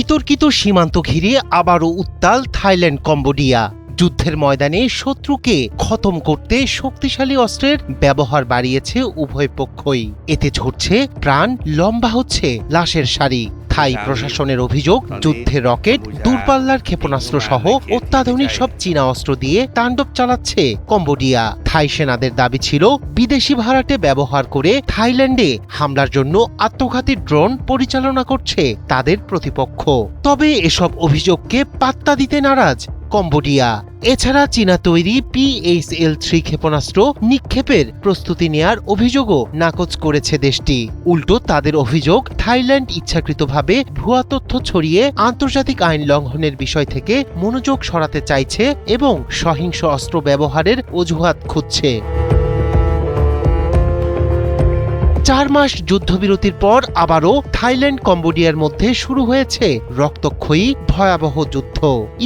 বিতর্কিত সীমান্ত ঘিরে আবারও উত্তাল থাইল্যান্ড কম্বোডিয়া। যুদ্ধের ময়দানে শত্রুকে খতম করতে শক্তিশালী অস্ত্রের ব্যবহার বাড়িয়েছে উভয় পক্ষই। এতে ঝরছে প্রাণ, লম্বা হচ্ছে লাশের সারি। থাই প্রশাসনের অভিযোগ, যুদ্ধে রকেট, দূরপাল্লার ক্ষেপণাস্ত্র সহ অত্যাধুনিক সব চীনা অস্ত্র দিয়ে তাণ্ডব চালাচ্ছে কম্বোডিয়া। থাই সেনাদের দাবি ছিল, বিদেশি ভাড়াটে ব্যবহার করে থাইল্যান্ডে হামলার জন্য আত্মঘাতী ড্রোন পরিচালনা করছে তাদের প্রতিপক্ষ। তবে এসব অভিযোগকে পাত্তা দিতে নারাজ কম্বোডিয়া। এছাড়া চীনা তৈরি PHL-3 ক্ষেপণাস্ত্র নিক্ষেপের প্রস্তুতি নেয়ার অভিযোগও নাকচ করেছে দেশটি। উল্টো তাদের অভিযোগ, থাইল্যান্ড ইচ্ছাকৃতভাবে ভুয়া তথ্য ছড়িয়ে আন্তর্জাতিক আইন লঙ্ঘনের বিষয় থেকে মনোযোগ সরাতে চাইছে এবং সহিংস অস্ত্র ব্যবহারের অজুহাত খুঁজছে। 4 মাস যুদ্ধবিরতির পর আবারও থাইল্যান্ড কম্বোডিয়ার মধ্যে শুরু হয়েছে রক্তক্ষয়ী ভয়াবহ যুদ্ধ।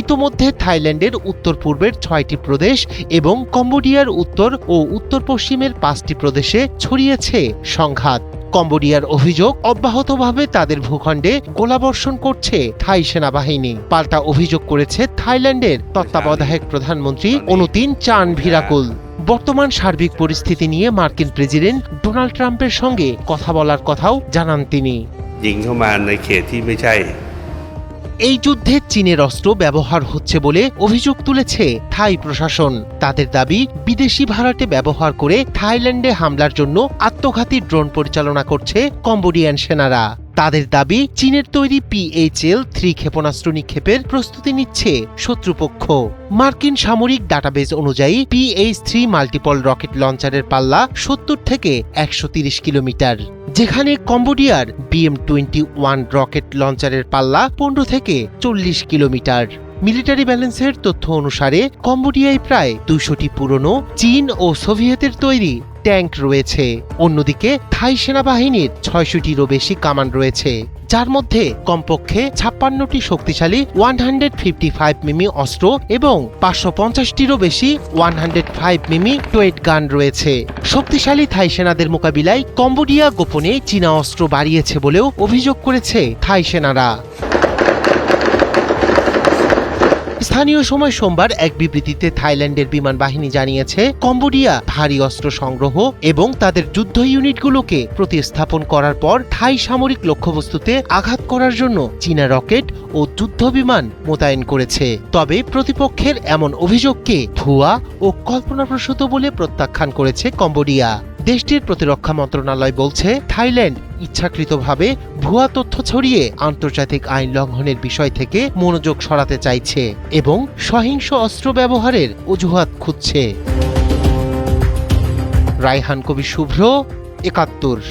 ইতোমধ্যে থাইল্যান্ডের উত্তর পূর্বের 6টি প্রদেশ এবং কম্বোডিয়ার উত্তর ও উত্তর পশ্চিমের 5টি প্রদেশে ছড়িয়েছে সংঘাত। কম্বোডিয়ার অভিযোগ, অব্যাহতভাবে তাদের ভূখণ্ডে গোলাবর্ষণ করছে থাই সেনাবাহিনী। পাল্টা অভিযোগ করেছে থাইল্যান্ডের তত্ত্বাবধায়ক প্রধানমন্ত্রী অনুতিন চানভিরাকুল। বর্তমান সার্বিক পরিস্থিতি নিয়ে মার্কিন প্রেসিডেন্ট ডোনাল্ড ট্রাম্পের সঙ্গে কথা বলার কথাও জানান তিনি। এই যুদ্ধে চীনের অস্ত্র ব্যবহার হচ্ছে বলে অভিযোগ তুলেছে থাই প্রশাসন। তাদের দাবি, বিদেশি ভাড়াটে ব্যবহার করে থাইল্যান্ডে হামলার জন্য আত্মঘাতী ড্রোন পরিচালনা করছে কম্বোডিয়ান সেনারা। তাদের দাবি, চীনের তৈরি PHL-3 ক্ষেপণাস্ত্র নিক্ষেপের প্রস্তুতি নিচ্ছে শত্রুপক্ষ। মার্কিন সামরিক ডাটাবেজ অনুযায়ী PH-3 মাল্টিপল রকেট লঞ্চারের পাল্লা 70 থেকে 130 কিলোমিটার, যেখানে কম্বোডিয়ার BM-21 রকেট লঞ্চারের পাল্লা 15 থেকে 40 কিলোমিটার। মিলিটারি ব্যালেন্সের তথ্য অনুসারে কম্বোডিয়ায় প্রায় 200টি পুরনো চীন ও সোভিয়েতের তৈরি ট্যাঙ্ক রয়েছে। অন্যদিকে থাই সেনাবাহিনীর 600টিরও বেশি কামান রয়েছে, যার মধ্যে কমপক্ষে 56টি শক্তিশালী 155 মিমি অস্ত্র এবং 550টিরও বেশি 105 মিমি টোয়েট গান রয়েছে। শক্তিশালী থাই সেনাদের মোকাবিলায় কম্বোডিয়া গোপনে চীনা অস্ত্র বাড়িয়েছে বলেও অভিযোগ করেছে থাই সেনারা। স্থানীয় সময় সোমবার এক বিবৃতিতে থাইল্যান্ডের বিমান বাহিনী জানিয়েছে, কম্বোডিয়া ভারী অস্ত্র সংগ্রহ এবং তাদের যুদ্ধ ইউনিটগুলোকে প্রতিস্থাপন করার পর থাই সামরিক লক্ষ্যবস্তুতে আঘাত করার জন্য চীনা রকেট ও যুদ্ধ বিমান মোতায়েন করেছে। তবে প্রতিপক্ষের এমন অভিযোগকে ভুয়া ও কল্পনাপ্রসূত বলে প্রত্যাখ্যান করেছে কম্বোডিয়া। দেশটির প্রতিরক্ষা মন্ত্রণালয় বলছে, থাইল্যান্ড ইচ্ছাকৃতভাবে ভুয়া তথ্য ছড়িয়ে আন্তর্জাতিক আইন লঙ্ঘনের বিষয় থেকে মনোযোগ সরাতে চাইছে এবং সহিংস অস্ত্র ব্যবহারের অজুহাত খুঁজছে। রায়হান কবির শুভ্র, ৭১।